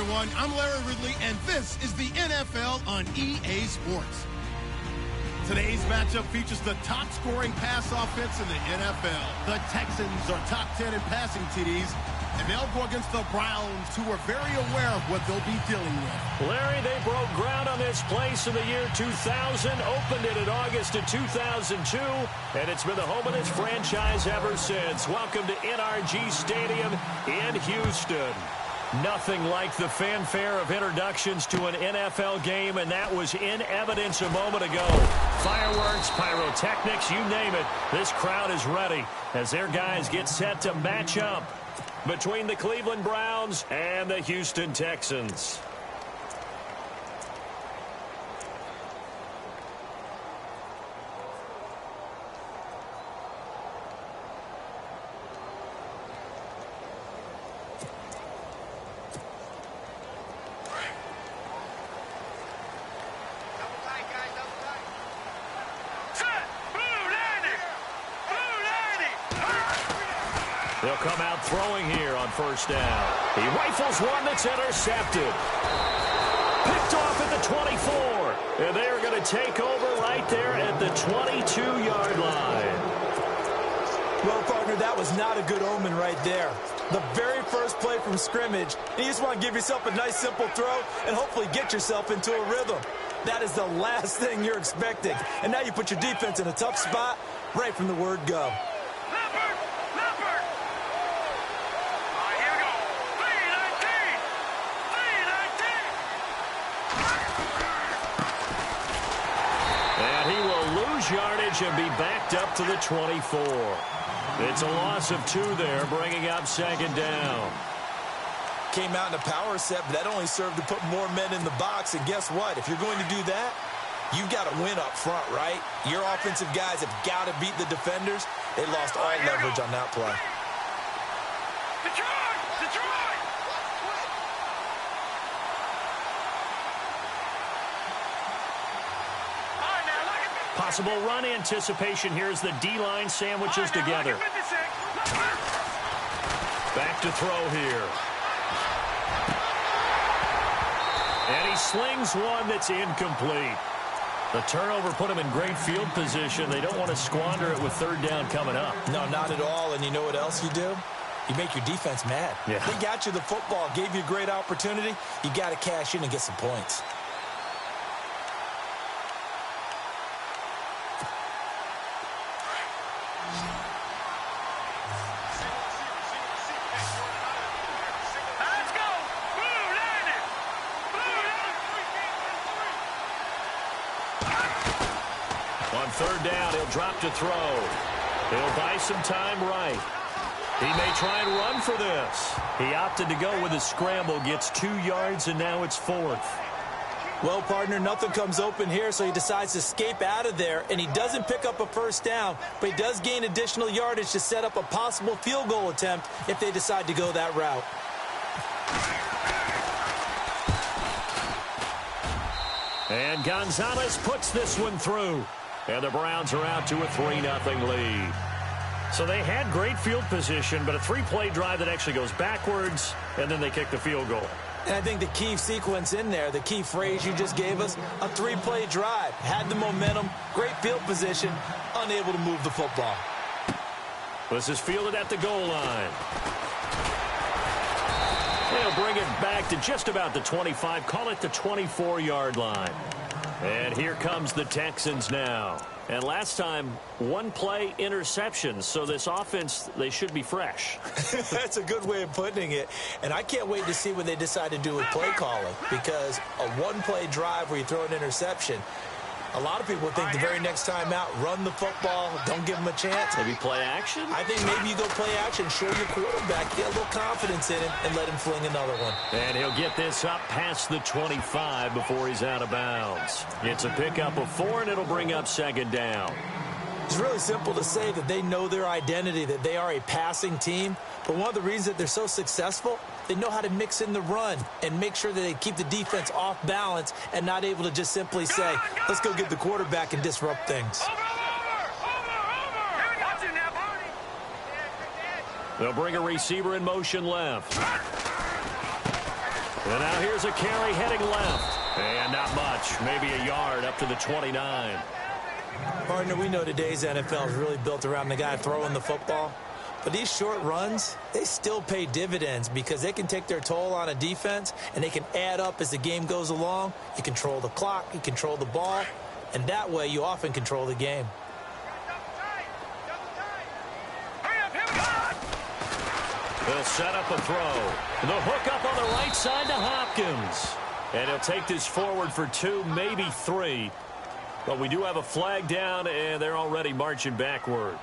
everyone. I'm Larry Ridley, and this is the NFL on EA Sports. Today's matchup features the top-scoring pass offense in the NFL. The Texans are top 10 in passing TDs, and they'll go against the Browns, who are very aware of what they'll be dealing with. Larry, they broke ground on this place in the year 2000, opened it in August of 2002, and it's been the home of this franchise ever since. Welcome to NRG Stadium in Houston. Nothing like the fanfare of introductions to an NFL game, and that was in evidence a moment ago. Fireworks, pyrotechnics, you name it. This crowd is ready as their guys get set to match up between the Cleveland Browns and the Houston Texans. They'll come out throwing here on first down. He rifles one that's intercepted. Picked off at the 24. And they are going to take over right there at the 22-yard line. Well, partner, that was not a good omen right there. The very first play from scrimmage, and you just want to give yourself a nice, simple throw and hopefully get yourself into a rhythm. That is the last thing you're expecting. And now you put your defense in a tough spot right from the word go. Yardage and be backed up to the 24. It's a loss of 2 there, bringing up second down. Came out in a power set, but that only served to put more men in the box. And guess what? If you're going to do that, you've got to win up front, right? Your offensive guys have got to beat the defenders. They lost all leverage on that play. Possible run anticipation here as the D-line sandwiches together. Back to throw here. And he slings one that's incomplete. The turnover put him in great field position. They don't want to squander it with third down coming up. No, not at all. And you know what else you do? You make your defense mad. Yeah. They got you the football, gave you a great opportunity. You got to cash in and get some points. Third down, he'll drop to throw. He'll buy some time right. He may try and run for this. He opted to go with a scramble, gets 2 yards, and now it's 4th. Well, partner, nothing comes open here, so he decides to escape out of there, and he doesn't pick up a first down, but he does gain additional yardage to set up a possible field goal attempt if they decide to go that route. And Gonzalez puts this one through. And the Browns are out to a 3-0 lead. So they had great field position, but a 3-play drive that actually goes backwards, and then they kick the field goal. And I think the key sequence in there, the key phrase you just gave us, a 3-play drive. Had the momentum, great field position, unable to move the football. This is fielded at the goal line. They'll bring it back to just about the 25, call it the 24-yard line. And here comes the Texans now. And last time, 1-play interception. So this offense, they should be fresh. That's a good way of putting it. And I can't wait to see what they decide to do with play calling. Because a 1-play drive where you throw an interception, a lot of people think the very next time out, run the football, don't give them a chance. Maybe play action? I think maybe you go play action, show your quarterback, get a little confidence in him, and let him fling another one. And he'll get this up past the 25 before he's out of bounds. It's a pickup of 4, and it'll bring up second down. It's really simple to say that they know their identity, that they are a passing team. But one of the reasons that they're so successful, they know how to mix in the run and make sure that they keep the defense off balance and not able to just simply say, let's go get the quarterback and disrupt things. They'll bring a receiver in motion left. And now here's a carry heading left. And not much, maybe a yard up to the 29. Partner, we know today's NFL is really built around the guy throwing the football. But these short runs, they still pay dividends because they can take their toll on a defense, and they can add up as the game goes along. You control the clock, you control the ball, and that way you often control the game. They'll set up a throw. The hook up on the right side to Hopkins. And he'll take this forward for 2, maybe 3. But we do have a flag down, and they're already marching backward.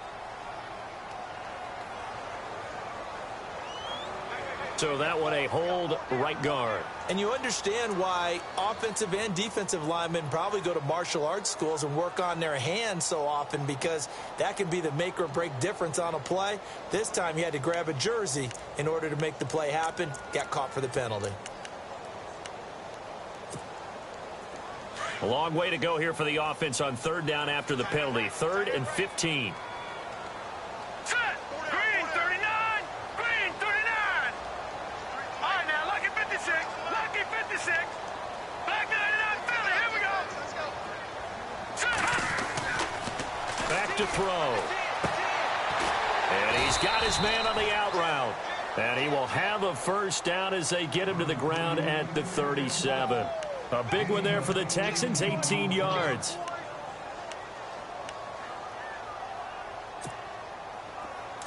So that one a hold right guard. And you understand why offensive and defensive linemen probably go to martial arts schools and work on their hands so often, because that can be the make or break difference on a play. This time he had to grab a jersey in order to make the play happen. Got caught for the penalty. A long way to go here for the offense on 3rd down after the penalty. 3rd and 15. Set. Green 39. Green 39. All right, now lucky 56. Lucky 56. Black 99 Philly. Here we go. Set. Back to throw. And he's got his man on the out route. And he will have a first down as they get him to the ground at the 37. A big one there for the Texans, 18 yards.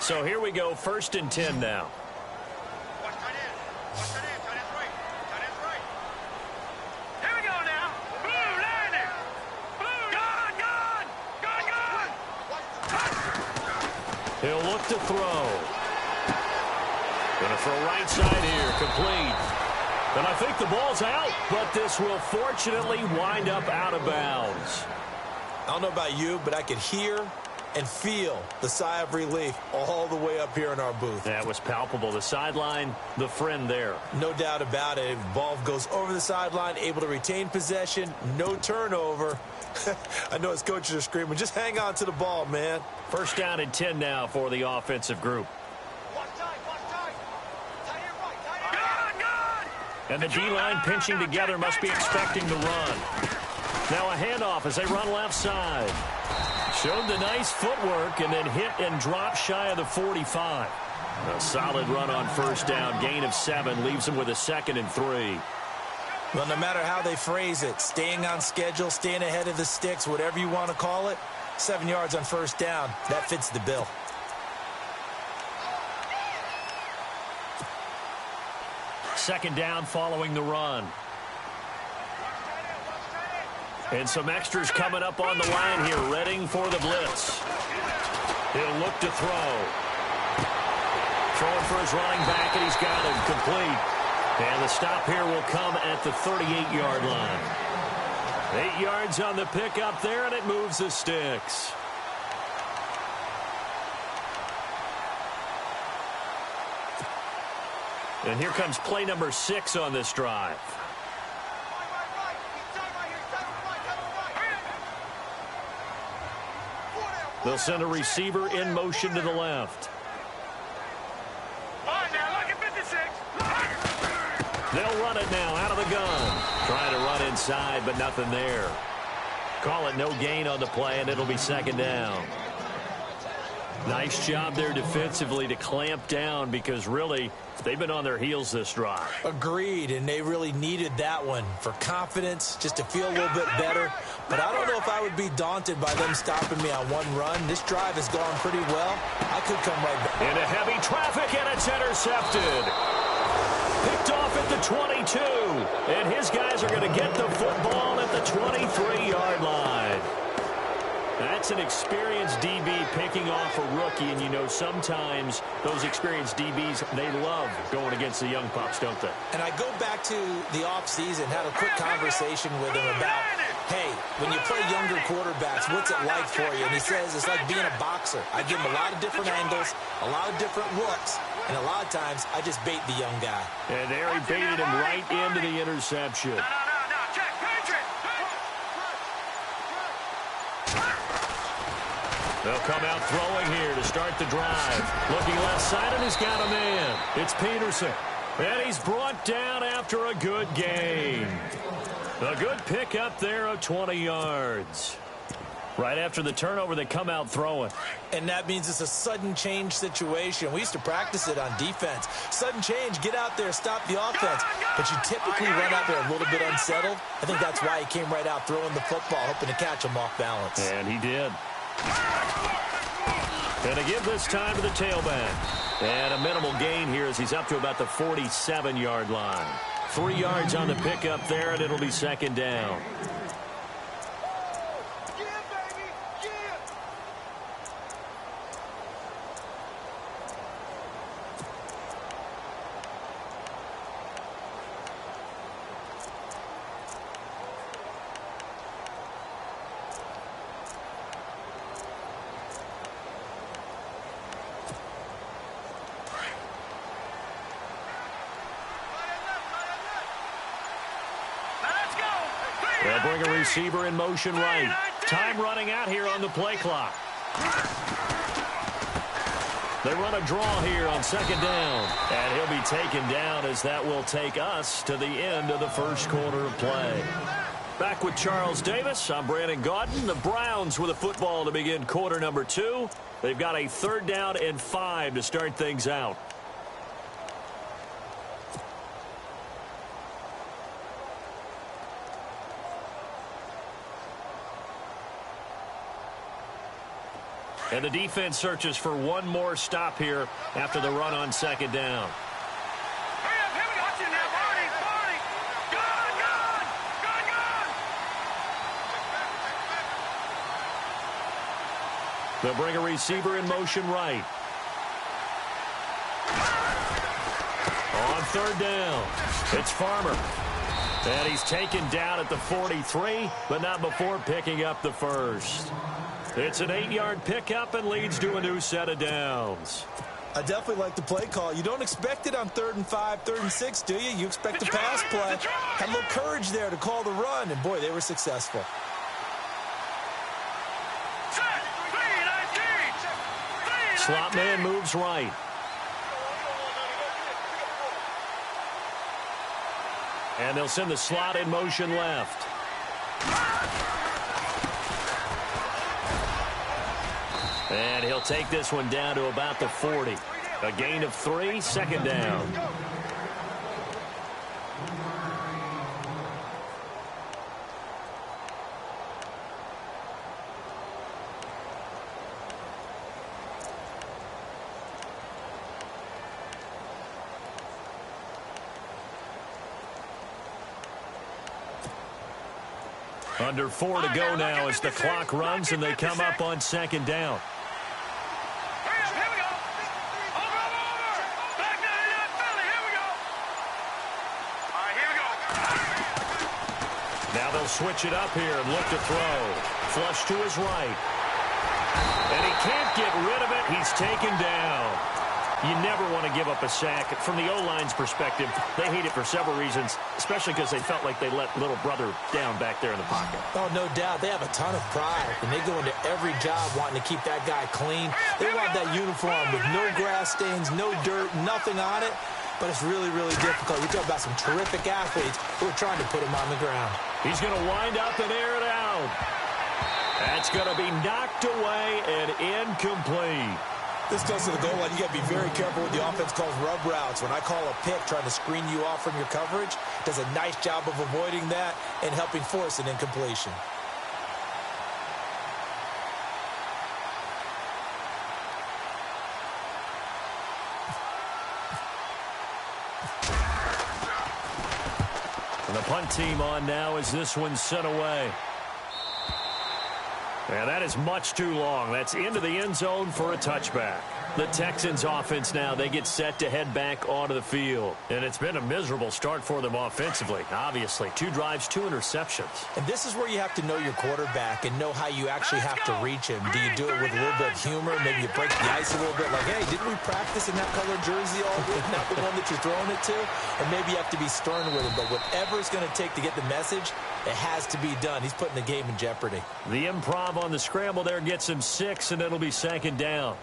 So here we go, 1st and 10 now. Watch tight end. Watch tight end. Tight end's right. Tight end's right. Here we go now. Blue landing. Blue. Gone. Gone. Gone. Gone. He'll look to throw. Gonna throw right side here, complete. And I think the ball's out, but this will fortunately wind up out of bounds. I don't know about you, but I could hear and feel the sigh of relief all the way up here in our booth. That was palpable. The sideline, the friend there. No doubt about it. Ball goes over the sideline, able to retain possession, no turnover. I know his coaches are screaming, just hang on to the ball, man. 1st down and 10 now for the offensive group. And the D-line pinching together must be expecting the run. Now a handoff as they run left side. Showed the nice footwork and then hit and drop shy of the 45. A solid run on 1st down. Gain of 7 leaves them with a 2nd and 3. Well, no matter how they phrase it, staying on schedule, staying ahead of the sticks, whatever you want to call it, 7 yards on 1st down, that fits the bill. 2nd down following the run. And some extras coming up on the line here, readying for the blitz. He'll look to throw. Throwing for his running back, and he's got him complete. And the stop here will come at the 38-yard line. 8 yards on the pickup there, and it moves the sticks. And here comes play number 6 on this drive. They'll send a receiver in motion to the left. All right, now lucky 56. They'll run it now out of the gun. Trying to run inside, but nothing there. Call it no gain on the play, and it'll be 2nd down. Nice job there defensively to clamp down, because really they've been on their heels this drive. Agreed, and they really needed that one for confidence, just to feel a little bit better. But I don't know if I would be daunted by them stopping me on one run. This drive has gone pretty well. I could come right back. Into heavy traffic, and it's intercepted. Picked off at the 22, and his guys are going to get the football at the 23-yard line. That's an experienced DB picking off a rookie, and you know sometimes those experienced DBs, they love going against the young pups, don't they? And I go back to the offseason, had a quick conversation with him about, hey, when you play younger quarterbacks, what's it like for you? And he says it's like being a boxer. I give him a lot of different angles, a lot of different looks, and a lot of times I just bait the young guy. And there he baited him right into the interception. They'll come out throwing here to start the drive. Looking left side, and he's got a man. It's Peterson. And he's brought down after a good gain. A good pickup there of 20 yards. Right after the turnover, they come out throwing. And that means it's a sudden change situation. We used to practice it on defense. Sudden change, get out there, stop the offense. But you typically run out there a little bit unsettled. I think that's why he came right out throwing the football, hoping to catch him off balance. And he did. And to give this time to the tailback. And a minimal gain here as he's up to about the 47-yard line. 3 yards on the pickup there, and it'll be second down. They'll bring a receiver in motion right. Time running out here on the play clock. They run a draw here on second down. And he'll be taken down as that will take us to the end of the first quarter of play. Back with Charles Davis, I'm Brandon Gaudin. The Browns with a football to begin quarter number 2. They've got a 3rd down and 5 to start things out. And the defense searches for one more stop here after the run on second down. They'll bring a receiver in motion right. On 3rd down, it's Farmer. And he's taken down at the 43, but not before picking up the first. It's an 8-yard pickup and leads to a new set of downs. I definitely like the play call. You don't expect it on 3rd and 5, 3rd and 6, do you? You expect a pass play. Had a little courage there to call the run, and boy, they were successful. Slot man moves right. And they'll send the slot in motion left. And he'll take this one down to about the 40. A gain of 3, second down. Under 4 to go now as the clock runs and they come up on second down. Now they'll switch it up here and look to throw. Flush to his right. And he can't get rid of it. He's taken down. You never want to give up a sack. From the O-line's perspective, they hate it for several reasons, especially because they felt like they let little brother down back there in the pocket. Oh, no doubt. They have a ton of pride, and they go into every job wanting to keep that guy clean. They want that uniform with no grass stains, no dirt, nothing on it. But it's really, really difficult. We talk about some terrific athletes who are trying to put him on the ground. He's going to wind up and air it out. That's going to be knocked away and incomplete. This goes to the goal line. You got to be very careful with the offense calls rub routes. When I call a pick trying to screen you off from your coverage, does a nice job of avoiding that and helping force an incompletion. And the punt team on now as this one's sent away. And that is much too long. That's into the end zone for a touchback. The Texans offense now, they get set to head back onto the field. And it's been a miserable start for them offensively, obviously. 2 drives, 2 interceptions. And this is where you have to know your quarterback and know how you actually have to reach him. Do you do it with a little bit of humor? Maybe you break the ice a little bit like, hey, didn't we practice in that colored jersey all week? Not the one that you're throwing it to? And maybe you have to be stern with him. But whatever it's going to take to get the message, it has to be done. He's putting the game in jeopardy. The improv on the scramble there gets him 6, and it'll be second down.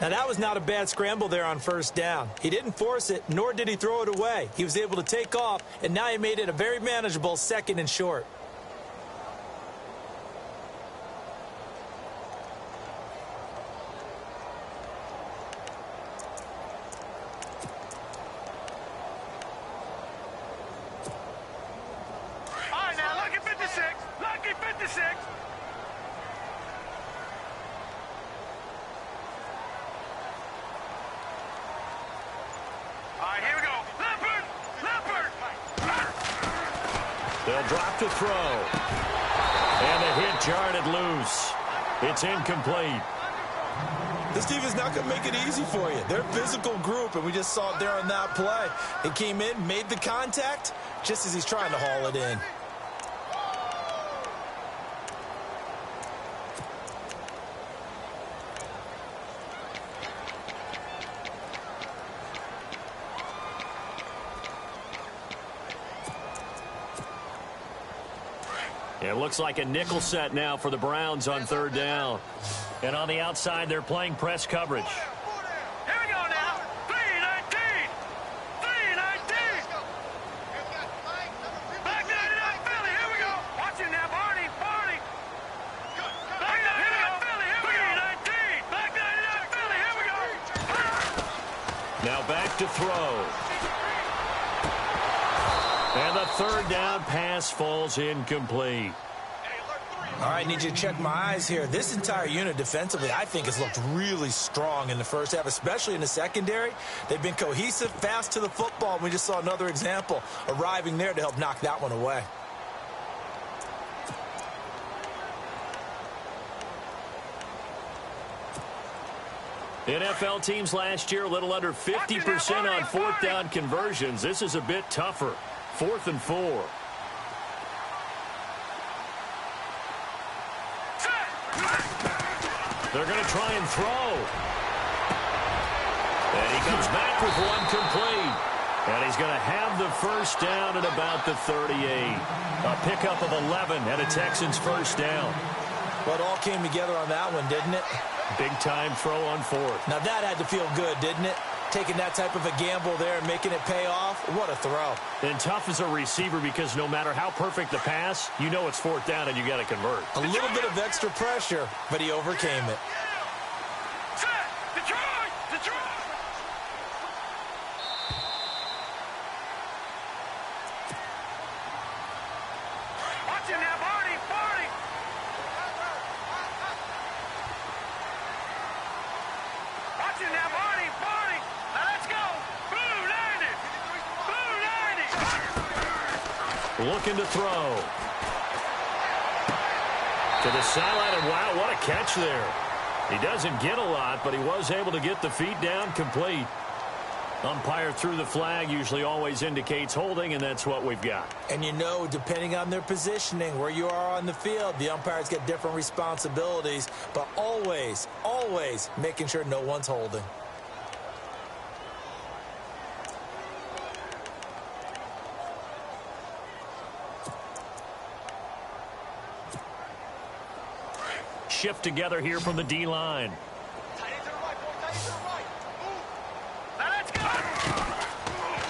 Now, that was not a bad scramble there on first down. He didn't force it, nor did he throw it away. He was able to take off, and now he made it a very manageable 2nd and short. All right, now, lucky 56. Lucky 56. All right, here we go. Leopard! Leopard! They'll drop to throw. And the hit jarred loose. It's incomplete. This team is not going to make it easy for you. They're a physical group, and we just saw it there on that play. He came in, made the contact, just as he's trying to haul it in. It looks like a nickel set now for the Browns on 3rd down. And on the outside, they're playing press coverage. Here we go now. 319. 319. Back 99 Philly. Here we go. Watch it now, Barney. Barney. Back 99 Philly. Here we go. 319. Back 99 Philly. Here we go. Now back to throw. And the 3rd down pass falls incomplete. All right, need you to check my eyes here. This entire unit defensively, I think, has looked really strong in the first half, especially in the secondary. They've been cohesive, fast to the football. We just saw another example arriving there to help knock that one away. NFL teams last year a little under 50% on 4th down conversions. This is a bit tougher. 4th and 4. They're going to try and throw. And he comes back with one complete. And he's going to have the first down at about the 38. A pickup of 11 and a Texans first down. Well, it all came together on that one, didn't it? Big-time throw on 4th. Now, that had to feel good, didn't it? Taking that type of a gamble there and making it pay off. What a throw. And tough as a receiver because no matter how perfect the pass, you know it's 4th down and you got to convert. A little bit of extra pressure, but he overcame it. Set. Detroit. Detroit. Watch it now, Barney. Barney. Watch it now, Barney. Barney. Now let's go. Blue 90. Blue 90. Looking to throw. To the sideline, and wow, what a catch there. He doesn't get a lot, but he was able to get the feet down complete. Umpire threw the flag, usually always indicates holding, and that's what we've got. And you know, depending on their positioning, where you are on the field, the umpires get different responsibilities, but always, always making sure no one's holding. Shift together here from the D-line.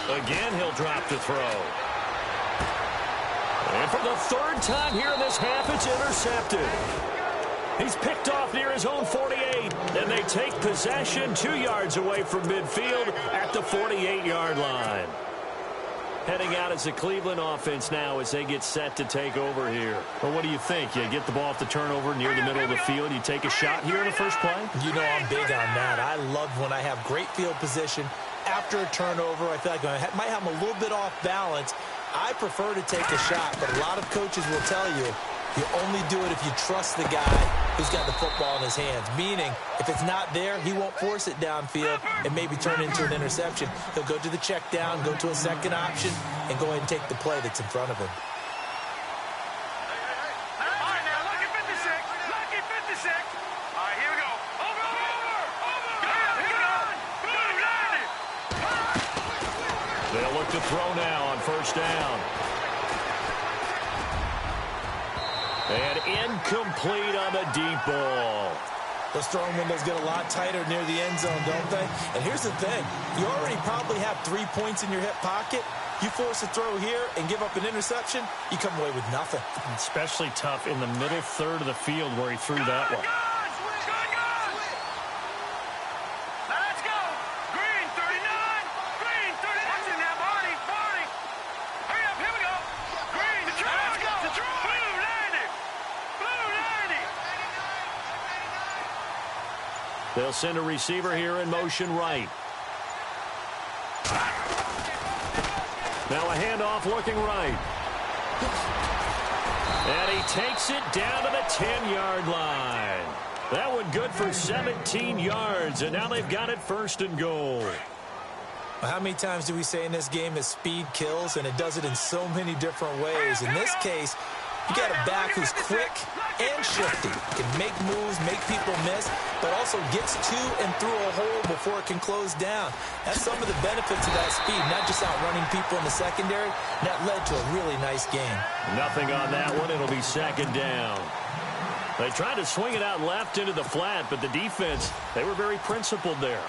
Again, he'll drop to throw. And for the 3rd time here in this half, it's intercepted. He's picked off near his own 48, and they take possession 2 yards away from midfield at the 48-yard line. Heading out as the Cleveland offense now as they get set to take over here. Well, what do you think? You get the ball off the turnover near the middle of the field, you take a shot here in the first play? You know I'm big on that. I love when I have great field position. After a turnover, I feel like I might have them a little bit off balance. I prefer to take a shot, but a lot of coaches will tell you, you only do it if you trust the guy who's got the football in his hands. Meaning, if it's not there, he won't force it downfield and maybe turn it into an interception. He'll go to the check down, go to a second option, and go ahead and take the play that's in front of him. All right, now, lucky 56. Lucky 56. All right, here we go. Over. Here we go. Blue 90. They'll look to throw now on first down. And incomplete on the deep ball. Those throwing windows get a lot tighter near the end zone, don't they? And here's the thing. You already probably have 3 points in your hip pocket. You force a throw here and give up an interception, you come away with nothing. Especially tough in the middle third of the field where he threw that one. Let's go. Green 39. Green 39. What's in there, Barney? Barney. Hurry up. Here we go. Green. Detroit. Let's go. Detroit. Blue 90. Blue 90. They'll send a receiver here in motion right. Now a handoff looking right. And he takes it down to the 10-yard line. That one good for 17 yards, and now they've got it 1st and goal. Well, how many times do we say in this game that speed kills, and it does it in so many different ways? In this case, you got a back who's quick and shifty, can make moves, make people miss, but also gets to and through a hole before it can close down. That's some of the benefits of that speed, not just outrunning people in the secondary. That led to a really nice game. Nothing on that one. It'll be 2nd down. They tried to swing it out left into the flat, but the defense, they were very principled there.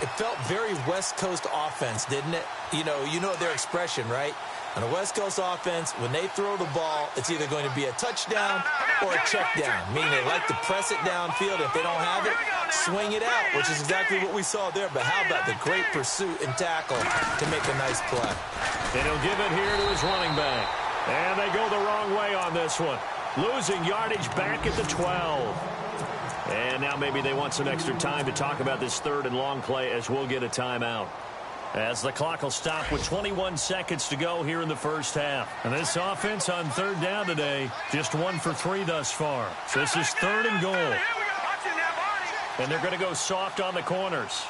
It felt very West Coast offense, didn't it? You know their expression, right? On a West Coast offense, when they throw the ball, it's either going to be a touchdown or a check down, meaning they like to press it downfield. If they don't have it, swing it out, which is exactly what we saw there. But how about the great pursuit and tackle to make a nice play? And he'll give it here to his running back. And they go the wrong way on this one. Losing yardage back at the 12. And now maybe they want some extra time to talk about this 3rd and long play as we'll get a timeout. As the clock will stop with 21 seconds to go here in the first half. And this offense on 3rd down today, just 1 for 3 thus far. This is 3rd and goal. And they're going to go soft on the corners.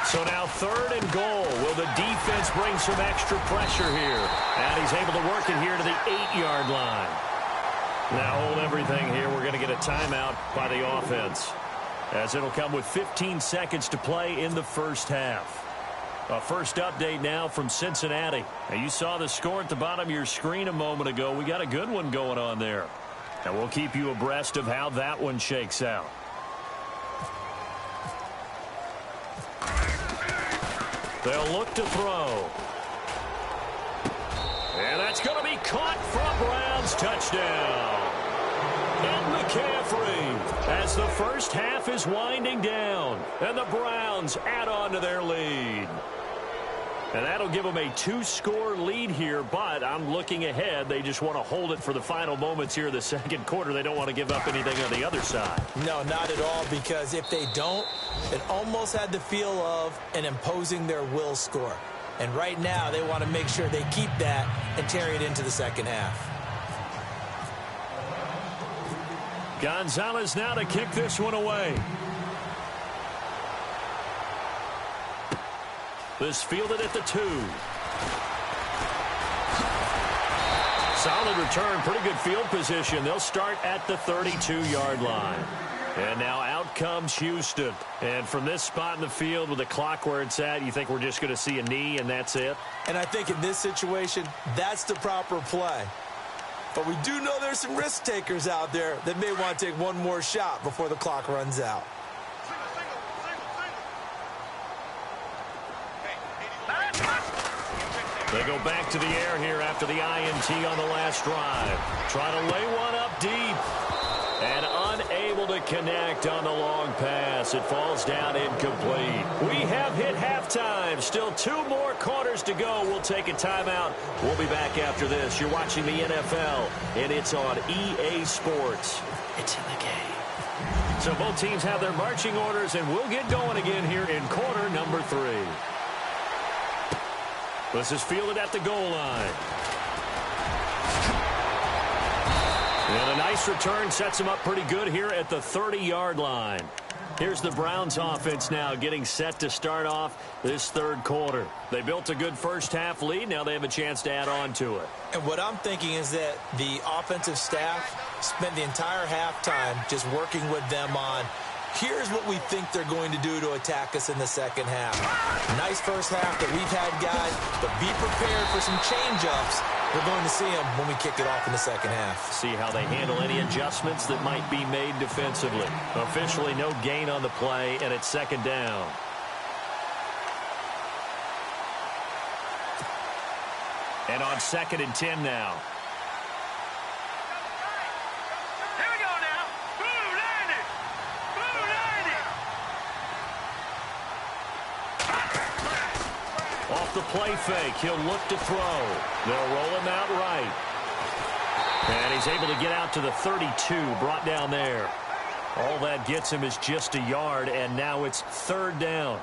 So now 3rd and goal. Will the defense bring some extra pressure here? And he's able to work it here to the 8-yard line. Now hold everything here. We're going to get a timeout by the offense, as it'll come with 15 seconds to play in the first half. A first update now from Cincinnati. Now you saw the score at the bottom of your screen a moment ago. We got a good one going on there. And we'll keep you abreast of how that one shakes out. They'll look to throw. And that's going to be caught for a Browns touchdown. And McCaffrey, as the first half is winding down, and the Browns add on to their lead. And that'll give them a 2-score lead here, but I'm looking ahead. They just want to hold it for the final moments here in the 2nd quarter. They don't want to give up anything on the other side. No, not at all, because if they don't, it almost had the feel of an imposing their will score. And right now, they want to make sure they keep that and carry it into the 2nd half. Gonzalez now to kick this one away. This fielded at the 2. Solid return, pretty good field position. They'll start at the 32-yard line. And now out comes Houston. And from this spot in the field with the clock where it's at, you think we're just going to see a knee and that's it? And I think in this situation, that's the proper play. But we do know there's some risk takers out there that may want to take one more shot before the clock runs out. They go back to the air here after the INT on the last drive. Trying to lay one up deep. And unable to connect on the long pass. It falls down incomplete. We have hit halftime. Still 2 more quarters to go. We'll take a timeout. We'll be back after this. You're watching the NFL, and it's on EA Sports. It's in the game. So both teams have their marching orders, and we'll get going again here in quarter number 3. This is fielded at the goal line. And a nice return sets him up pretty good here at the 30-yard line. Here's the Browns offense now getting set to start off this 3rd quarter. They built a good first half lead. Now they have a chance to add on to it. And what I'm thinking is that the offensive staff spent the entire halftime just working with them on, here's what we think they're going to do to attack us in the 2nd half. Nice first half that we've had, guys, but be prepared for some change-ups We're going to see him when we kick it off in the second half. See how they handle any adjustments that might be made defensively. Officially no gain on the play, and it's second down. And on 2nd and 10 now. Here we go now. Blue 90. Blue 90. Off the play fake, he'll look to throw. They'll roll him out right. And he's able to get out to the 32, brought down there. All that gets him is just a yard, and now it's 3rd down.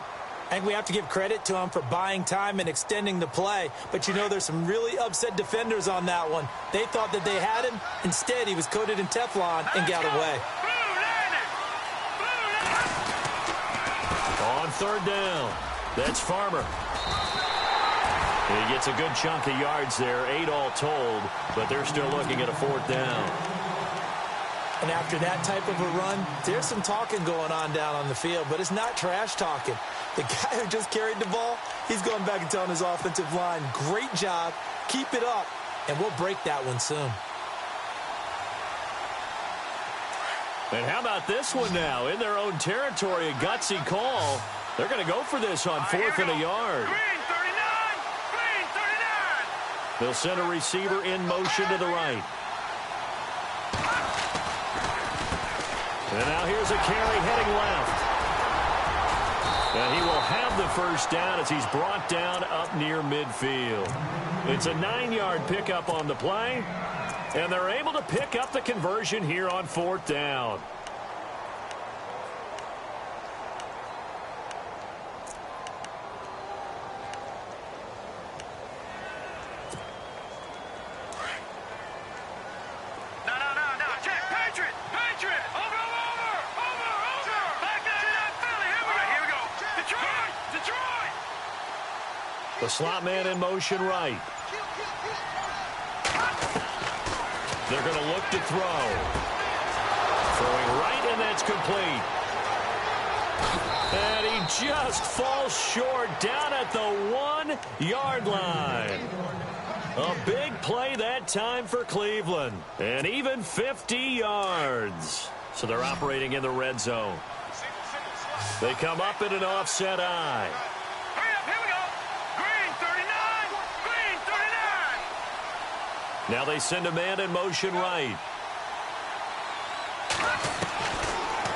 And we have to give credit to him for buying time and extending the play. But, you know, there's some really upset defenders on that one. They thought that they had him. Instead, he was coated in Teflon and got away. On 3rd down, that's Farmer. He gets a good chunk of yards there, 8 all told, but they're still looking at a 4th down. And after that type of a run, there's some talking going on down on the field, but it's not trash talking. The guy who just carried the ball, he's going back and telling his offensive line, great job, keep it up, and we'll break that one soon. And how about this one now? In their own territory, a gutsy call. They're going to go for this on 4th and a yard. Green 39. Green 39. They'll send a receiver in motion to the right. And now here's a carry heading left. And he will have the first down as he's brought down up near midfield. It's a 9-yard pickup on the play. And they're able to pick up the conversion here on 4th down. The slot man in motion right. They're going to look to throw. Throwing right, and that's complete. And he just falls short down at the 1-yard line. A big play that time for Cleveland. And even 50 yards. So they're operating in the red zone. They come up in an offset eye. Now they send a man in motion right.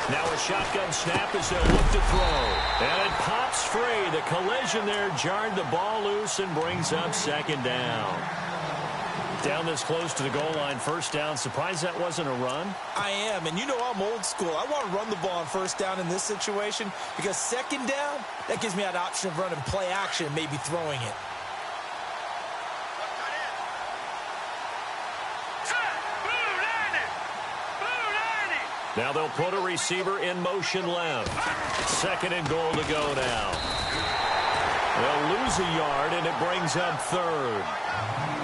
Now a shotgun snap as they'll look to throw. And it pops free. The collision there jarred the ball loose and brings up 2nd down. Down this close to the goal line, 1st down. Surprised that wasn't a run? I am, and you know I'm old school. I want to run the ball on 1st down in this situation because 2nd down, that gives me that option of running play action and maybe throwing it. Now they'll put a receiver in motion left. 2nd and goal to go now. They'll lose a yard, and it brings up 3rd.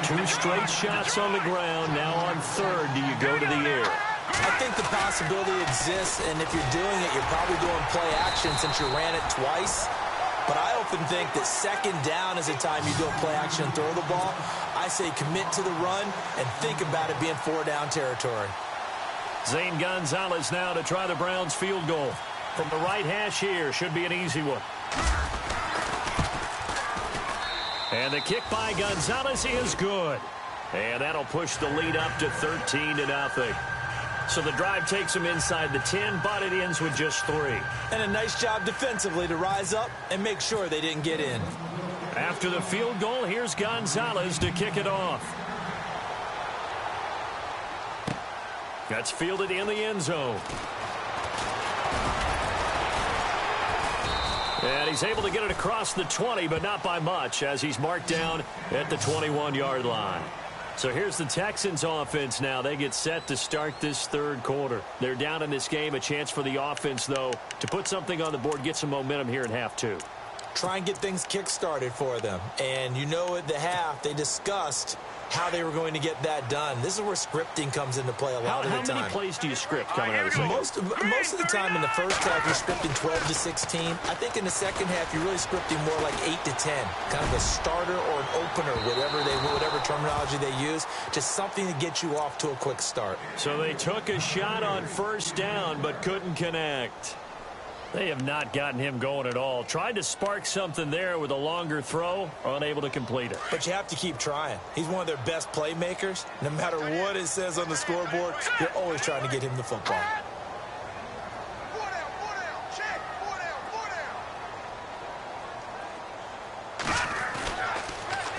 2 straight shots on the ground. Now on 3rd, do you go to the air? I think the possibility exists, and if you're doing it, you're probably doing play action since you ran it twice. But I often think that 2nd down is a time you go play action and throw the ball. I say commit to the run and think about it being 4-down territory. Zane Gonzalez now to try the Browns field goal. From the right hash here, should be an easy one. And the kick by Gonzalez is good. And that'll push the lead up to 13-0. So the drive takes him inside the 10, but it ends with just 3. And a nice job defensively to rise up and make sure they didn't get in. After the field goal, here's Gonzalez to kick it off. That's fielded in the end zone. And he's able to get it across the 20, but not by much, as he's marked down at the 21-yard line. So here's the Texans offense now. They get set to start this 3rd quarter. They're down in this game. A chance for the offense, though, to put something on the board, get some momentum here in half 2. try and get things kick-started for them. And you know at the half, they discussed how they were going to get that done. This is where scripting comes into play a lot of the time. How many plays do you script coming out of the second? Most of the time in the first half, you're scripting 12 to 16. I think in the second half, you're really scripting more like 8 to 10. Kind of a starter or an opener, whatever terminology they use. Just something to get you off to a quick start. So they took a shot on first down, but couldn't connect. They have not gotten him going at all. Tried to spark something there with a longer throw, unable to complete it. But you have to keep trying. He's one of their best playmakers. No matter what it says on the scoreboard, you're always trying to get him the football.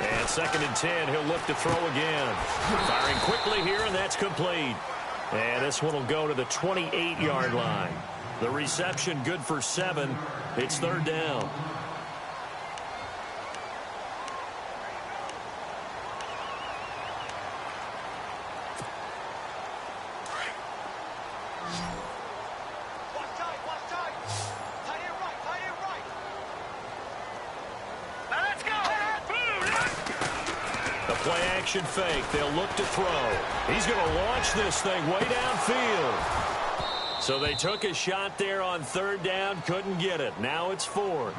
And 2nd and 10, he'll look to throw again. Firing quickly here, and that's complete. And this one will go to the 28-yard line. The reception good for 7. It's 3rd down. The play action fake. They'll look to throw. He's going to launch this thing way downfield. So they took a shot there on 3rd down, couldn't get it. Now it's 4th.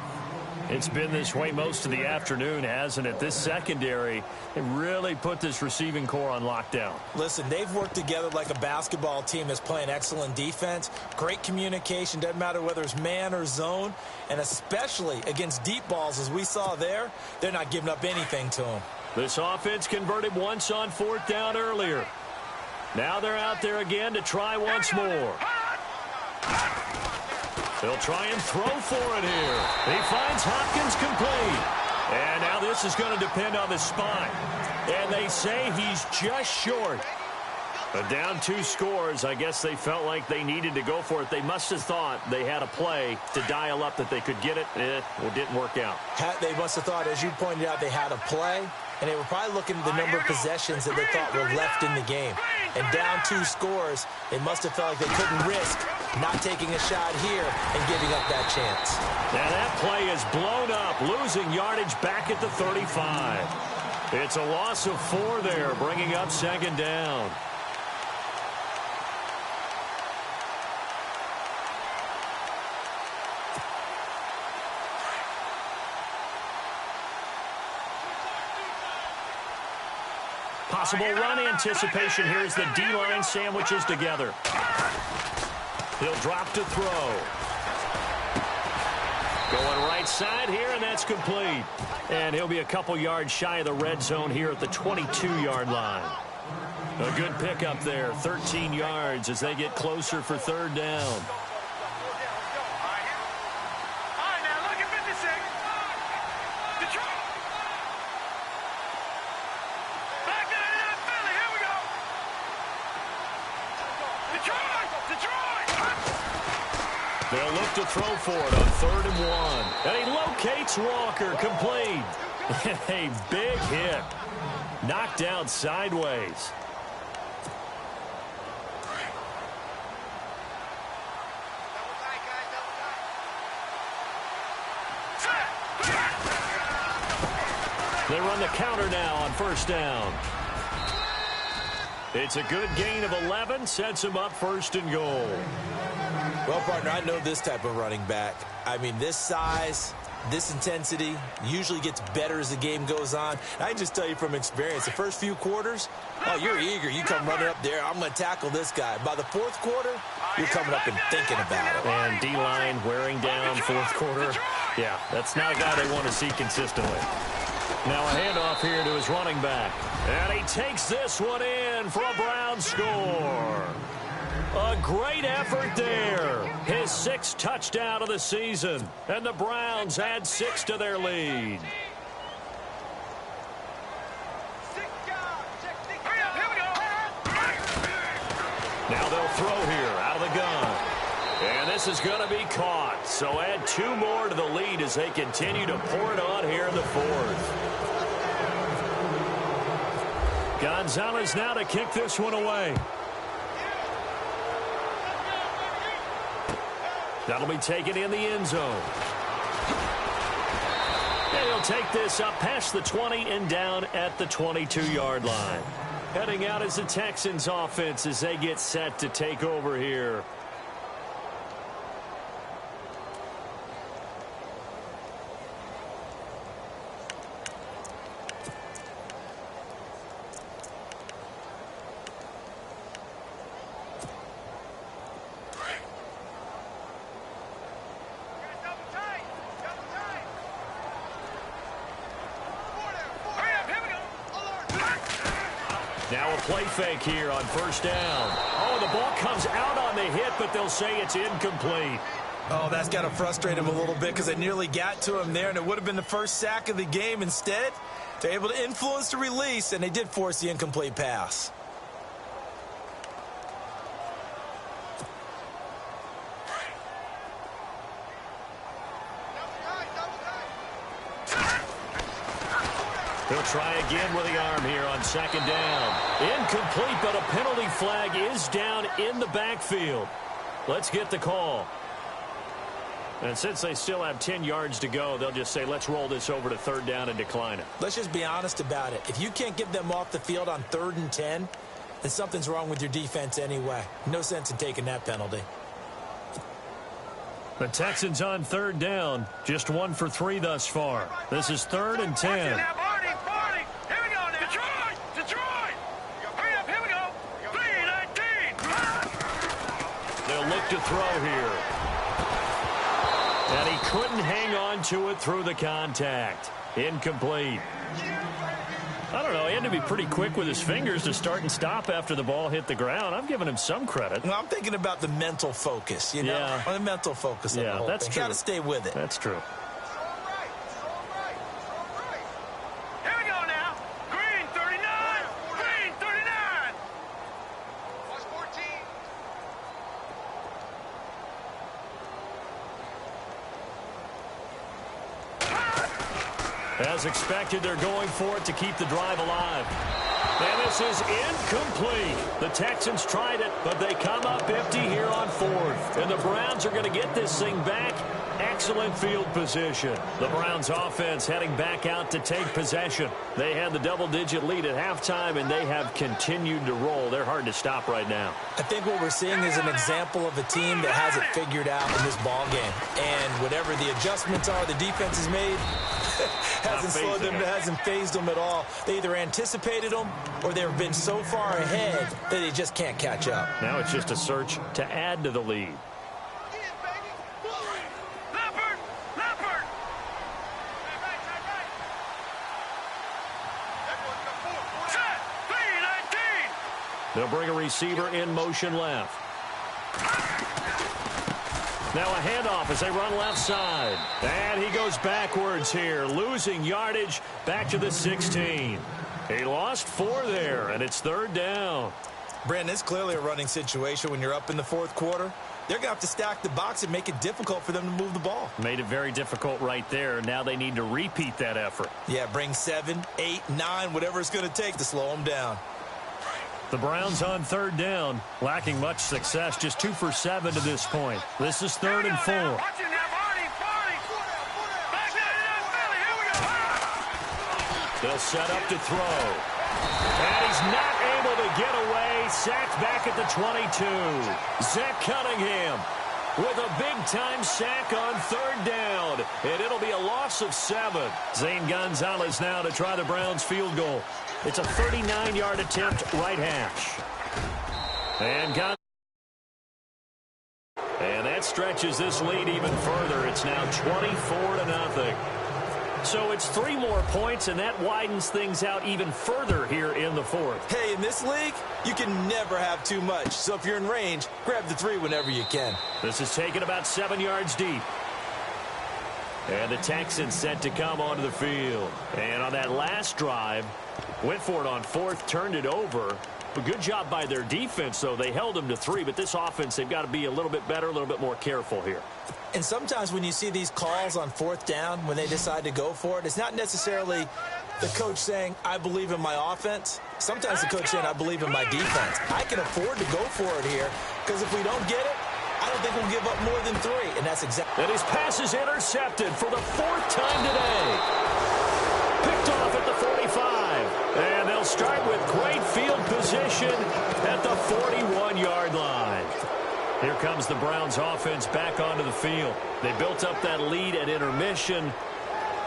It's been this way most of the afternoon, hasn't it? This secondary, they really put this receiving core on lockdown. Listen, they've worked together like a basketball team that's playing excellent defense. Great communication, doesn't matter whether it's man or zone. And especially against deep balls, as we saw there, they're not giving up anything to them. This offense converted once on 4th down earlier. Now they're out there again to try once more. They'll try and throw for it here. He finds Hopkins complete. And now this is going to depend on the spot. And they say he's just short. But down 2 scores, I guess they felt like they needed to go for it. They must have thought they had a play to dial up that they could get it. It didn't work out. They must have thought, as you pointed out, they had a play. And they were probably looking at the number of possessions that they thought were left in the game. And down 2 scores, they must have felt like they couldn't risk not taking a shot here and giving up that chance. Now that play is blown up, losing yardage back at the 35. It's a loss of 4 there, bringing up 2nd down. Possible run anticipation here as the D-line sandwiches together. He'll drop to throw. Going right side here, and that's complete. And he'll be a couple yards shy of the red zone here at the 22-yard line. A good pickup there, 13 yards as they get closer for 3rd down. They'll look to throw for it on 3rd and 1. And he locates Walker, complete. A big hit. Knocked out sideways. They run the counter now on 1st down. It's a good gain of 11, sets him up 1st and goal. Well, partner, I know this type of running back. I mean, this size, this intensity usually gets better as the game goes on. And I can just tell you from experience, the first few quarters, oh, you're eager. You come running up there, I'm going to tackle this guy. By the 4th quarter, you're coming up and thinking about it. And D-line wearing down 4th quarter. Yeah, that's not a guy they want to see consistently. Now a handoff here to his running back. And he takes this one in for a Brown score. A great effort there. His 6th touchdown of the season. And the Browns add 6 to their lead. Now they'll throw here out of the gun. And this is going to be caught. So add 2 more to the lead as they continue to pour it on here in the 4th. Gonzalez now to kick this one away. That'll be taken in the end zone. And he'll take this up past the 20 and down at the 22-yard line. Heading out is the Texans offense as they get set to take over here. Now a play fake here on first down. Oh, the ball comes out on the hit, but they'll say it's incomplete. Oh, that's got to frustrate him a little bit because they nearly got to him there, and it would have been the first sack of the game. Instead, they're able to influence the release, and they did force the incomplete pass. He'll try again with the arm here on second down. Incomplete, but a penalty flag is down in the backfield. Let's get the call. And since they still have 10 yards to go, they'll just say, let's roll this over to third down and decline it. Let's just be honest about it. If you can't get them off the field on 3rd and 10, then something's wrong with your defense anyway. No sense in taking that penalty. The Texans on third down. Just 1 for 3 thus far. This is 3rd and 10. They'll look to throw here. And he couldn't hang on to it through the contact. Incomplete. I don't know. He had to be pretty quick with his fingers to start and stop after the ball hit the ground. I'm giving him some credit. Well, I'm thinking about the mental focus, you know? Yeah. On the mental focus of the whole that's thing. true. Got to stay with it. That's true. Here we go now. Green 39. Green 39. Watch 14. As expected, they're going for it to keep the drive alive. And this is incomplete. The Texans tried it, but they come up empty here on 4th. And the Browns are going to get this thing back. Excellent field position. The Browns offense heading back out to take possession. They had the double-digit lead at halftime, and they have continued to roll. They're hard to stop right now. I think what we're seeing is an example of a team that has it figured out in this ball game. And whatever the adjustments are the defense has made, hasn't phased them at all. They either anticipated them or they've been so far ahead that they just can't catch up. Now it's just a search to add to the lead. They'll bring a receiver in motion left. Now a handoff as they run left side. And he goes backwards here, losing yardage back to the 16. He lost 4 there, and it's 3rd down. Brandon, it's clearly a running situation when you're up in the 4th quarter. They're going to have to stack the box and make it difficult for them to move the ball. Made it very difficult right there. Now they need to repeat that effort. Yeah, bring 7, 8, 9, whatever it's going to take to slow them down. The Browns on 3rd down, lacking much success, just 2 for 7 to this point. This is 3rd and 4. They'll set up to throw. And he's not able to get away. Sacked back at the 22. Zach Cunningham with a big-time sack on 3rd down. And it'll be a loss of 7. Zane Gonzalez now to try the Browns field goal. It's a 39-yard attempt, right hash. And that stretches this lead even further. It's now 24-0. So it's 3 more points, and that widens things out even further here in the 4th. Hey, in this league, you can never have too much. So if you're in range, grab the 3 whenever you can. This is taken about 7 yards deep. And the Texans set to come onto the field. And on that last drive, went for it on 4th, turned it over. A good job by their defense, though. They held them to 3, but this offense, they've got to be a little bit better, a little bit more careful here. And sometimes when you see these calls on 4th down, when they decide to go for it, it's not necessarily the coach saying, I believe in my offense. Sometimes the coach saying, I believe in my defense. I can afford to go for it here because if we don't get it, I don't don't think we'll give up more than 3, and that's exactly. And his pass is intercepted for the 4th time today. Picked off at the 45. And they'll start with great field position at the 41-yard line. Here comes the Browns offense back onto the field. They built up that lead at intermission,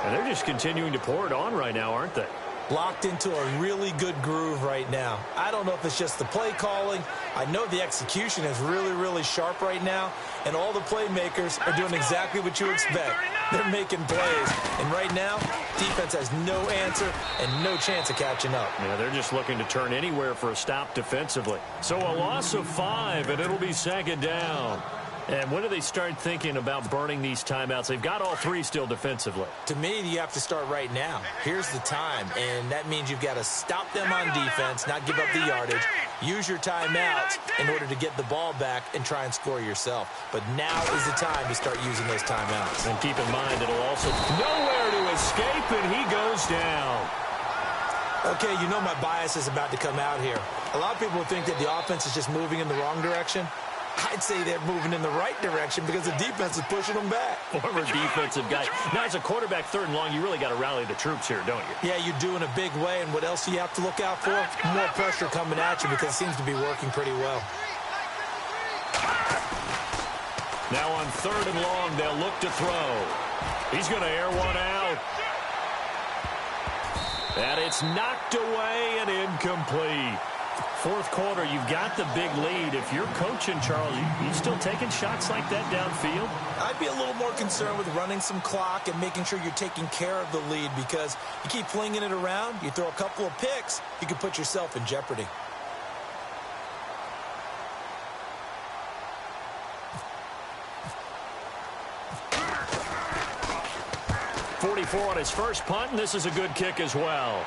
and they're just continuing to pour it on right now, aren't they? Locked into a really good groove right now. I don't know if it's just the play calling. I know the execution is really, really sharp right now, and all the playmakers are doing exactly what you expect. They're making plays, and right now, defense has no answer and no chance of catching up. Yeah, they're just looking to turn anywhere for a stop defensively. So a loss of 5, and it'll be 2nd down. And when do they start thinking about burning these timeouts? They've got all 3 still defensively. To me, you have to start right now. Here's the time, and that means you've got to stop them on defense, not give up the yardage, use your timeouts in order to get the ball back and try and score yourself. But now is the time to start using those timeouts. And keep in mind, it'll also nowhere to escape, and he goes down. Okay, you know my bias is about to come out here. A lot of people think that the offense is just moving in the wrong direction. I'd say they're moving in the right direction because the defense is pushing them back. Former defensive guy. Now, as a quarterback, 3rd and long, you really got to rally the troops here, don't you? Yeah, you do in a big way. And what else do you have to look out for? More pressure coming at you because it seems to be working pretty well. Now on 3rd and long, they'll look to throw. He's going to air one out. And it's knocked away and incomplete. 4th quarter, you've got the big lead. If you're coaching, Charles, you still taking shots like that downfield? I'd be a little more concerned with running some clock and making sure you're taking care of the lead because you keep flinging it around, you throw a couple of picks, you can put yourself in jeopardy. .44 on his first punt, and this is a good kick as well.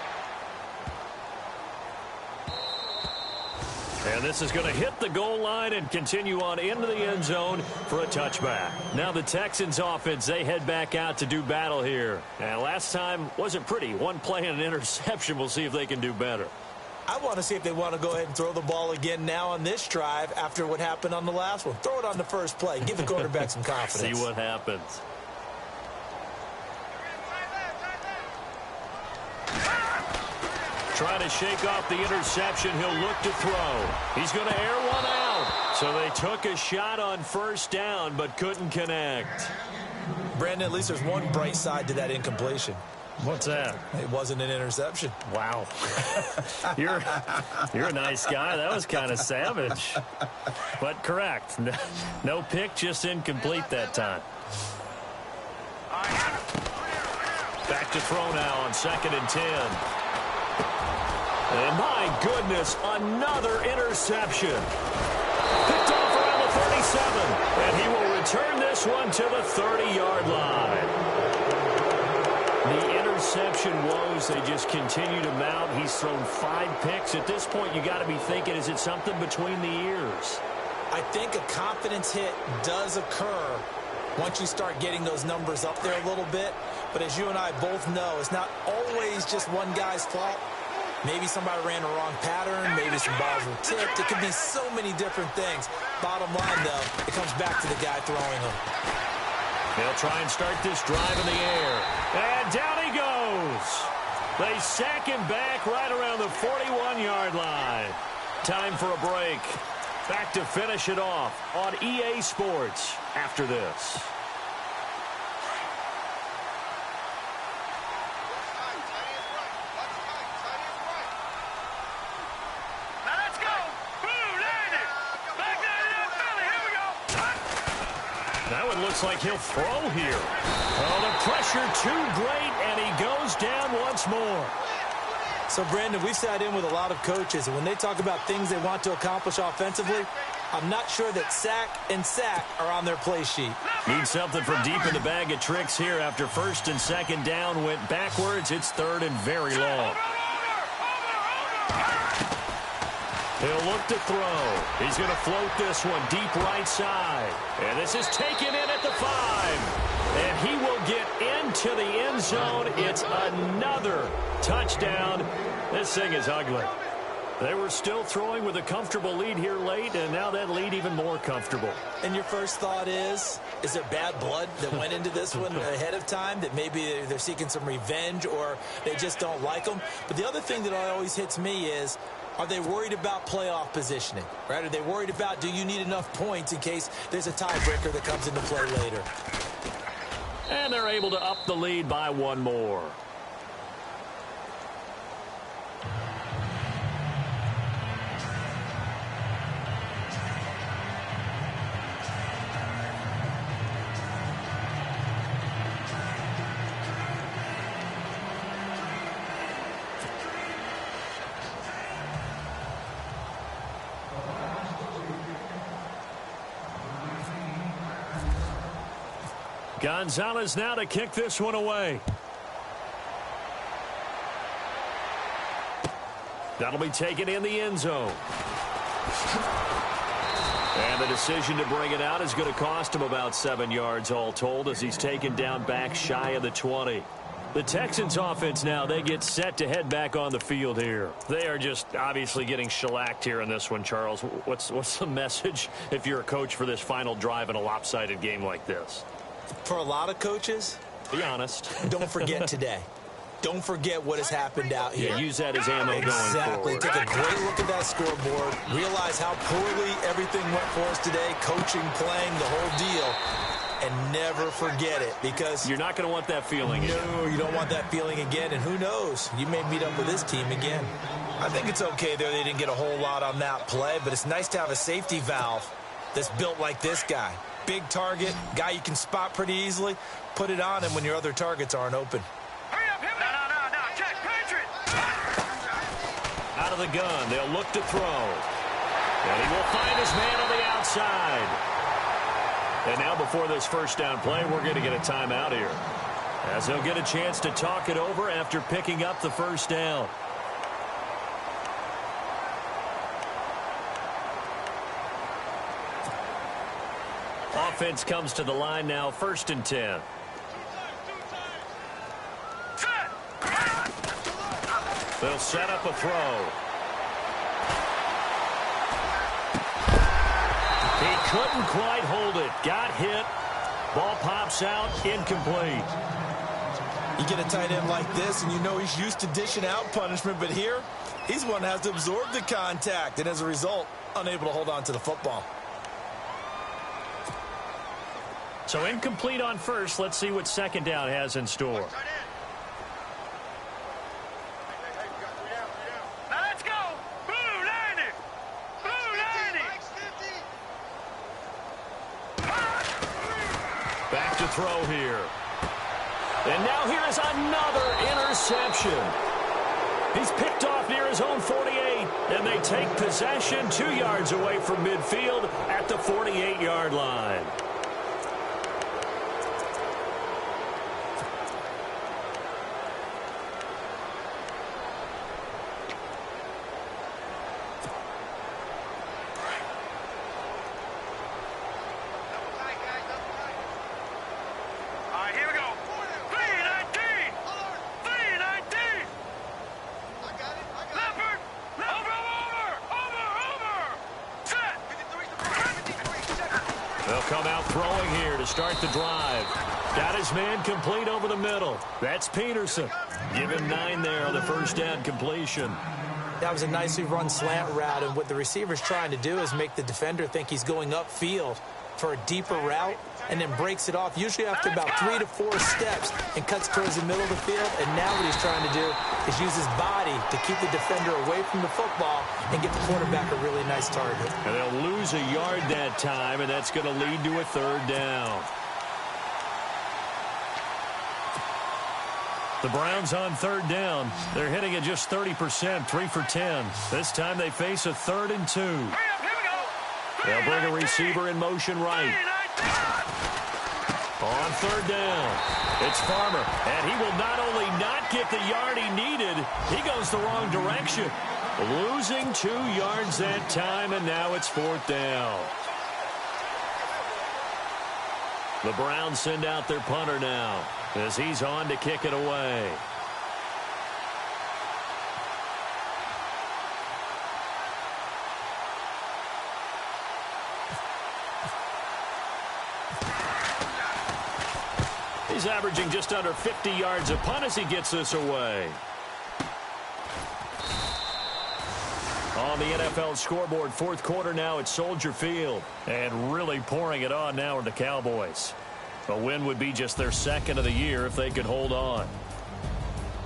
And this is going to hit the goal line and continue on into the end zone for a touchback. Now the Texans offense, they head back out to do battle here. And last time wasn't pretty. 1 play and an interception. We'll see if they can do better. I want to see if they want to go ahead and throw the ball again now on this drive after what happened on the last one. Throw it on the first play. Give the quarterback some confidence. See what happens. Trying to shake off the interception. He'll look to throw. He's going to air one out. So they took a shot on 1st down, but couldn't connect. Brandon, at least there's one bright side to that incompletion. What's that? It wasn't an interception. Wow. You're a nice guy. That was kind of savage. But correct. No pick, just incomplete that time. Back to throw now on 2nd and 10. And my goodness, another interception. Picked off around the 37. And he will return this one to the 30-yard line. The interception woes, they just continue to mount. He's thrown 5 picks. At this point, you got to be thinking, is it something between the ears? I think a confidence hit does occur once you start getting those numbers up there a little bit. But as you and I both know, it's not always just one guy's fault. Maybe somebody ran a wrong pattern. Maybe some balls were tipped. It could be so many different things. Bottom line, though, it comes back to the guy throwing them. They'll try and start this drive in the air. And down he goes. They sack him back right around the 41-yard line. Time for a break. Back to finish it off on EA Sports after this. Now it looks like he'll throw here. Oh, the pressure too great, and he goes down once more. So, Brandon, we've sat in with a lot of coaches, and when they talk about things they want to accomplish offensively, I'm not sure that sack and sack are on their play sheet. Need something from deep in the bag of tricks here. After 1st and 2nd down went backwards, it's 3rd and very long. He'll look to throw. He's going to float this one deep right side. And this is taken in at the 5. And he will get into the end zone. It's another touchdown. This thing is ugly. They were still throwing with a comfortable lead here late, and now that lead even more comfortable. And your first thought is there bad blood that went into this one ahead of time, that maybe they're seeking some revenge or they just don't like them? But the other thing that always hits me is, are they worried about playoff positioning, right? Are they worried about, do you need enough points in case there's a tiebreaker that comes into play later? And they're able to up the lead by one more. Gonzalez now to kick this one away. That'll be taken in the end zone. And the decision to bring it out is going to cost him about 7 yards all told as he's taken down back shy of the 20. The Texans offense now, they get set to head back on the field here. They are just obviously getting shellacked here in this one, Charles. What's the message if you're a coach for this final drive in a lopsided game like this? For a lot of coaches, be honest. Don't forget today. Don't forget what has happened out here. Yeah, use that as ammo going forward. Exactly. Take a great look at that scoreboard. Realize how poorly everything went for us today. Coaching, playing, the whole deal. And never forget it, because you're not going to want that feeling again. No, you don't want that feeling again. And who knows? You may meet up with this team again. I think it's okay there. They didn't get a whole lot on that play, but it's nice to have a safety valve that's built like this guy. Big target, guy you can spot pretty easily. Put it on him when your other targets aren't open. Hurry up, hit me. No, check, Patriot. Out of the gun, they'll look to throw. And he will find his man on the outside. And now before this first down play, we're going to get a timeout here, as they'll get a chance to talk it over after picking up the first down. Offense comes to the line now, 1st and 10. They'll set up a throw. He couldn't quite hold it. Got hit. Ball pops out, incomplete. You get a tight end like this, and you know he's used to dishing out punishment, but here, he's one that has to absorb the contact, and as a result, unable to hold on to the football. So incomplete on first. Let's see what second down has in store. Now let's go. Blue 90. Blue 90. Back to throw here. And now here is another interception. He's picked off near his own 48, and they take possession 2 yards away from midfield at the 48-yard line. Start the drive. Got his man complete over the middle. That's Peterson. Give him 9 there on the first down completion. That was a nicely run slant route, and what the receiver's trying to do is make the defender think he's going upfield for a deeper route, and then breaks it off, usually after about 3 to 4 steps, and cuts towards the middle of the field. And now what he's trying to do is use his body to keep the defender away from the football and get the quarterback a really nice target. And they'll lose a yard that time, and that's going to lead to a 3rd down. The Browns on 3rd down. They're hitting at just 30%, 3 for 10. This time they face a 3rd and 2. They'll bring a receiver in motion right. On 3rd down, it's Farmer, and he will not only not get the yard he needed, he goes the wrong direction. Losing 2 yards that time, and now it's 4th down. The Browns send out their punter now, as he's on to kick it away. He's averaging just under 50 yards a punt as he gets this away. On the NFL scoreboard, fourth quarter now at Soldier Field. And really pouring it on now are the Cowboys. A win would be just their second of the year if they could hold on.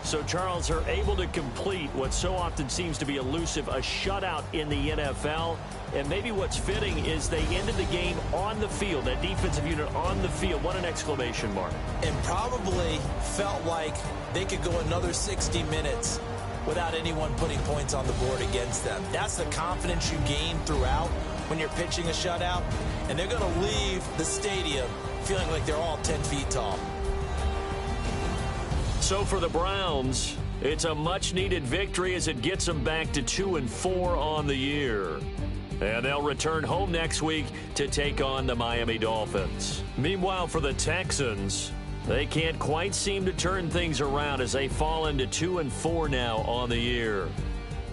So, Charles, are able to complete what so often seems to be elusive, a shutout in the NFL. And maybe what's fitting is they ended the game on the field, that defensive unit on the field. What an exclamation mark. And probably felt like they could go another 60 minutes without anyone putting points on the board against them. That's the confidence you gain throughout when you're pitching a shutout. And they're going to leave the stadium feeling like they're all 10 feet tall. So for the Browns, it's a much-needed victory as it gets them back to 2-4 on the year. And they'll return home next week to take on the Miami Dolphins. Meanwhile, for the Texans, they can't quite seem to turn things around as they fall into 2-4 now on the year.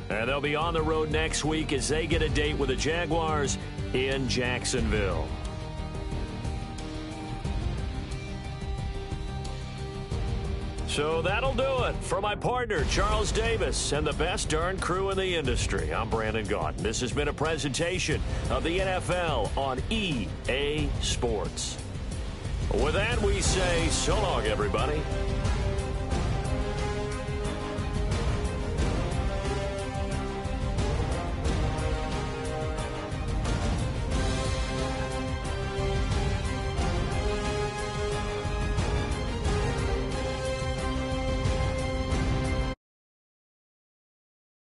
And they'll be on the road next week as they get a date with the Jaguars in Jacksonville. So that'll do it for my partner, Charles Davis, and the best darn crew in the industry. I'm Brandon Gaudin. This has been a presentation of the NFL on EA Sports. With that, we say so long, everybody.